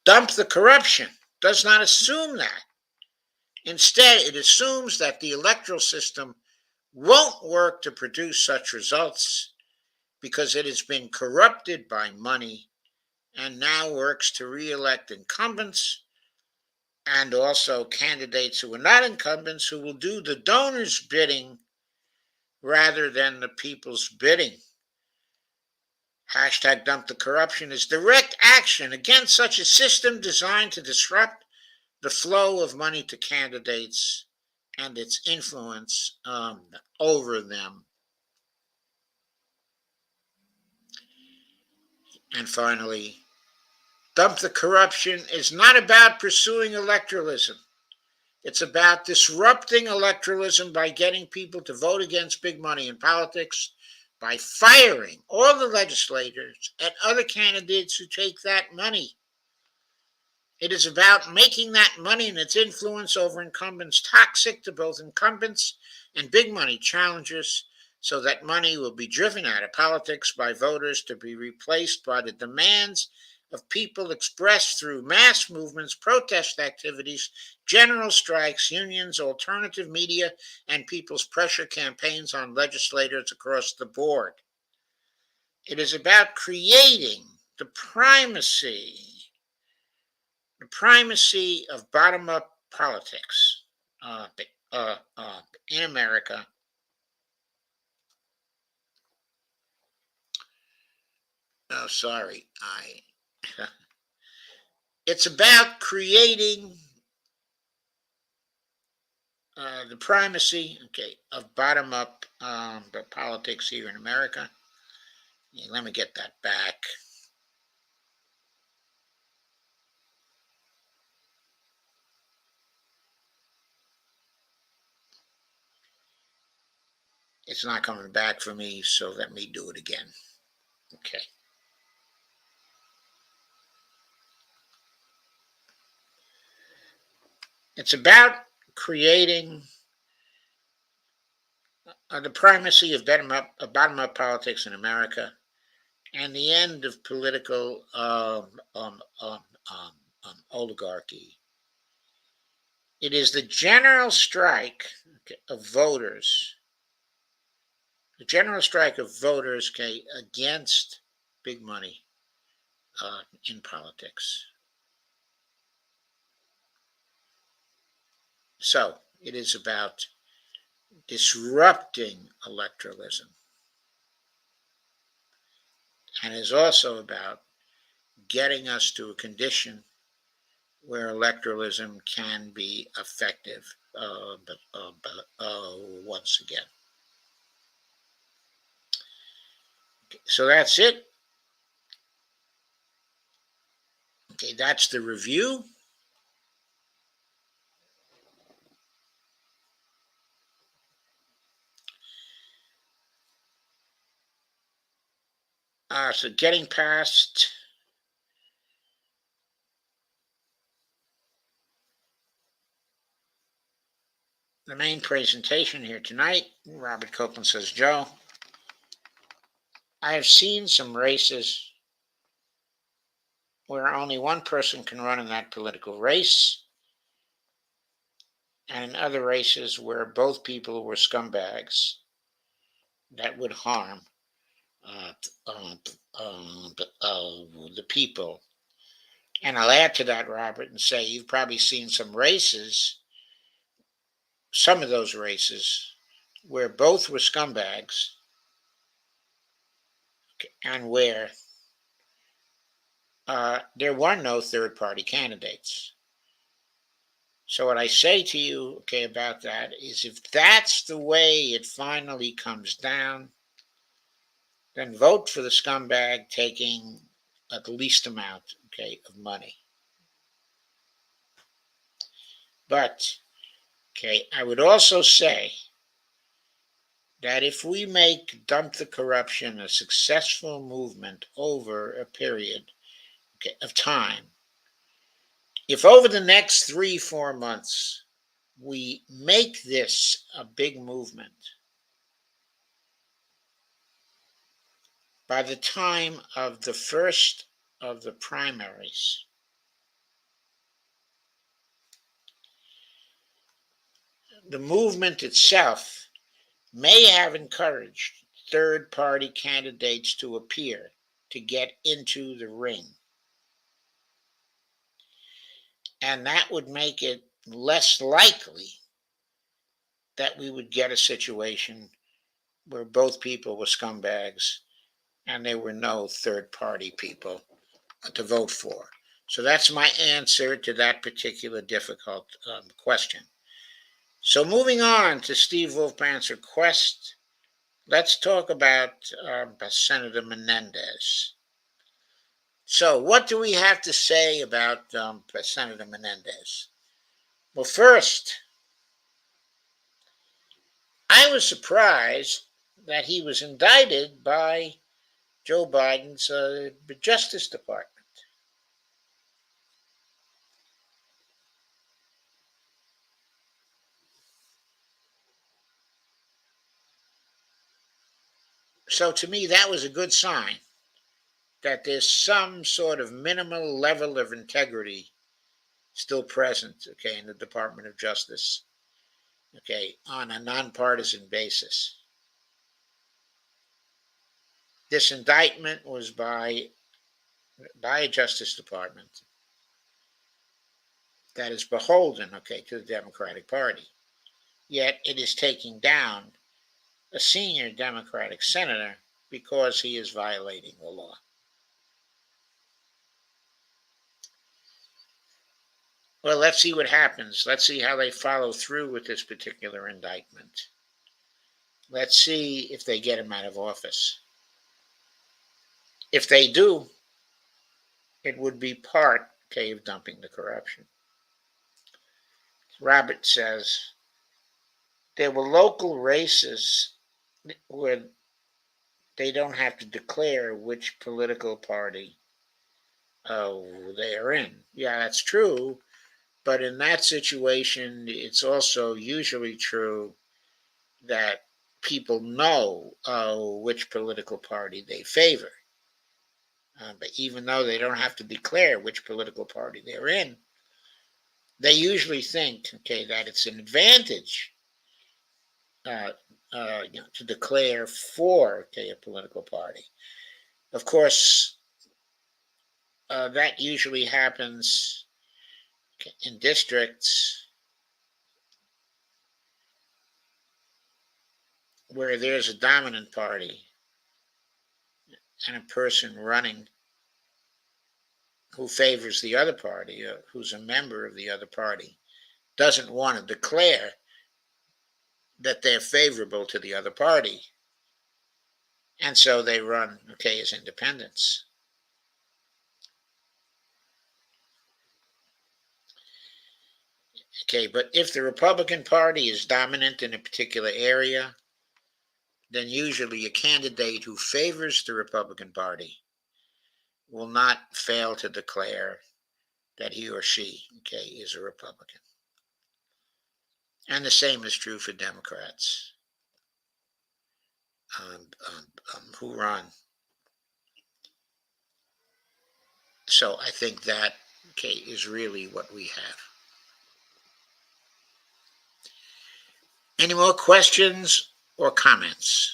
Dump the corruption does not assume that. Instead, it assumes that the electoral system won't work to produce such results because it has been corrupted by money and now works to re-elect incumbents and also candidates who are not incumbents who will do the donors' bidding rather than the people's bidding. Hashtag dump the corruption is direct action against such a system designed to disrupt the flow of money to candidates and its influence over them. And finally, dump the corruption is not about pursuing electoralism. It's about disrupting electoralism by getting people to vote against big money in politics, by firing all the legislators and other candidates who take that money. It is about making that money and its influence over incumbents toxic to both incumbents and big money challengers, so that money will be driven out of politics by voters to be replaced by the demands of people expressed through mass movements, protest activities, general strikes, unions, alternative media, and people's pressure campaigns on legislators across the board. It is about creating the primacy of bottom-up politics in America. Oh, sorry, it's about creating the primacy, of bottom-up politics here in America. Yeah, let me get that back. It's not coming back for me, so let me do it again. Okay. It's about creating the primacy of bottom-up politics in America and the end of political oligarchy. It is the general strike of voters, against big money in politics. So it is about disrupting electoralism, and is also about getting us to a condition where electoralism can be effective once again. Okay, so that's it. Okay, that's the review. So getting past the main presentation here tonight, Robert Copeland says, Joe, I have seen some races where only one person can run in that political race, and in other races where both people were scumbags that would harm the people. And I'll add to that, Robert, and say you've probably seen some of those races, where both were scumbags and where there were no third party candidates. So, what I say to you, okay, about that is if that's the way it finally comes down, then vote for the scumbag taking the least amount, okay, of money. But, okay, I would also say that if we make Dump the Corruption a successful movement over a period, okay, of time, if over the next 3, 4 months we make this a big movement, by the time of the first of the primaries, the movement itself may have encouraged third party candidates to appear to get into the ring. And that would make it less likely that we would get a situation where both people were scumbags and there were no third party people to vote for. So that's my answer to that particular difficult question. So moving on to Steve Wolfman's request, let's talk about Senator Menendez. So what do we have to say about Senator Menendez? Well, first, I was surprised that he was indicted by Joe Biden's Justice Department. So to me, that was a good sign that there's some sort of minimal level of integrity still present, okay, in the Department of Justice, okay, on a nonpartisan basis. This indictment was by a Justice Department that is beholden, okay, to the Democratic Party. Yet it is taking down a senior Democratic senator because he is violating the law. Well, let's see what happens. Let's see how they follow through with this particular indictment. Let's see if they get him out of office. If they do, it would be part, okay, of dumping the corruption. Robert says there were local races where they don't have to declare which political party they are in. Yeah, that's true. But in that situation, it's also usually true that people know which political party they favor. But even though they don't have to declare which political party they're in, they usually think, okay, that it's an advantage uh, to declare for, okay, a political party. Of course, that usually happens in districts where there's a dominant party and a person running who favors the other party, who's a member of the other party, doesn't want to declare that they're favorable to the other party. And so they run, okay, as independents. Okay, but if the Republican Party is dominant in a particular area, then usually a candidate who favors the Republican Party will not fail to declare that he or she, okay, is a Republican. And the same is true for Democrats who run. So I think that, okay, is really what we have. Any more questions or comments?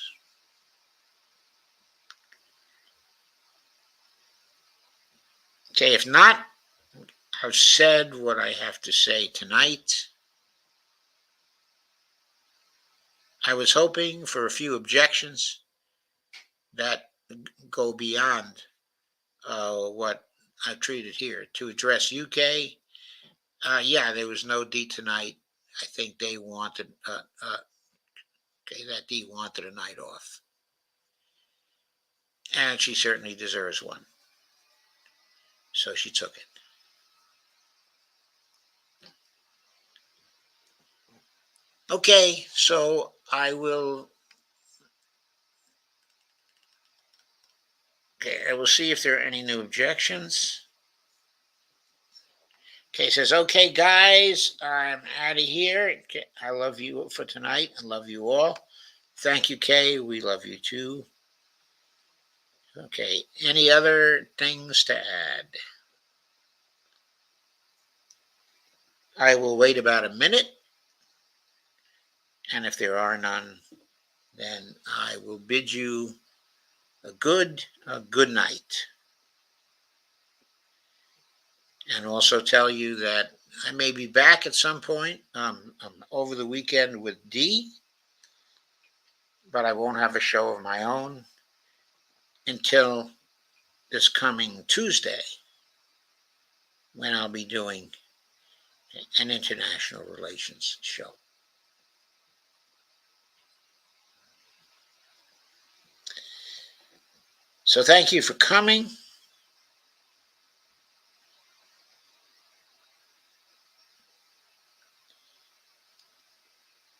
Okay, if not, I've said what I have to say tonight. I was hoping for a few objections that go beyond what I've treated here. To address UK, yeah, there was no D tonight. I think they wanted, okay, that D wanted a night off. And she certainly deserves one. So she took it. Okay, so I will. Okay, I will see if there are any new objections. Okay, says, okay, guys, I'm out of here. Okay, I love you for tonight. I love you all. Thank you, Kay. We love you too. Okay, any other things to add? I will wait about a minute, and if there are none, then I will bid you a good night. And also tell you that I may be back at some point over the weekend with D, but I won't have a show of my own until this coming Tuesday, when I'll be doing an international relations show. So thank you for coming.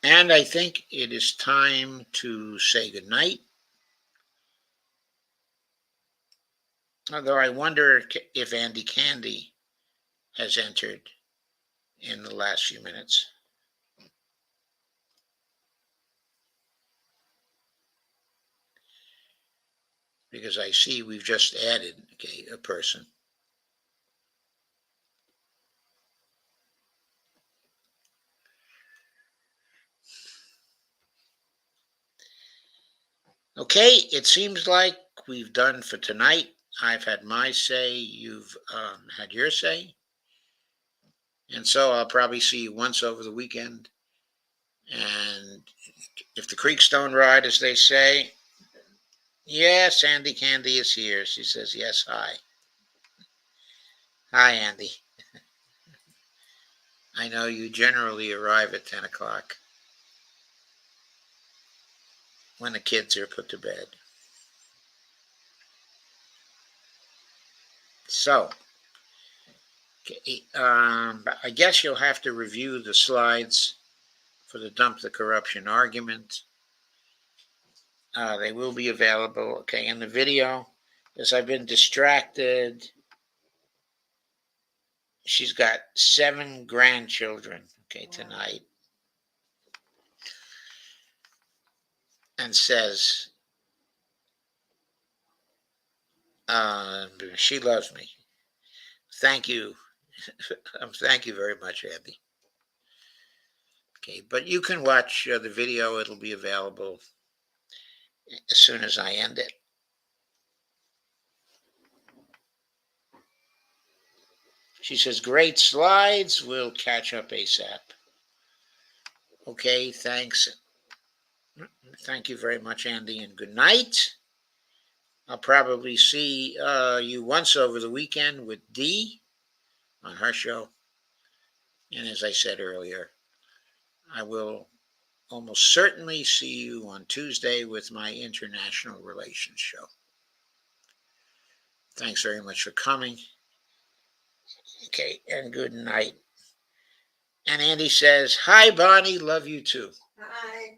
And I think it is time to say goodnight. Although I wonder if Andy Candy has entered in the last few minutes. Because I see we've just added a person. Okay, it seems like we've done for tonight. I've had my say, you've had your say. And so I'll probably see you once over the weekend. And if the creeks don't ride, as they say, yes, Andy Candy is here. She says, yes, hi. Hi, Andy. I know you generally arrive at 10 o'clock when the kids are put to bed. So, I guess you'll have to review the slides for the dump the corruption argument. They will be available, okay, in the video. As I've been distracted, she's got 7 grandchildren, okay, tonight. And says, she loves me. Thank you. Thank you very much, Andy. Okay, but you can watch the video. It'll be available as soon as I end it. She says, great slides. We'll catch up ASAP. Okay, thanks. Thank you very much, Andy, and good night. I'll probably see you once over the weekend with Dee on her show. And as I said earlier, I will almost certainly see you on Tuesday with my international relations show. Thanks very much for coming. Okay, and good night. And Andy says, hi, Bonnie, love you too. Hi.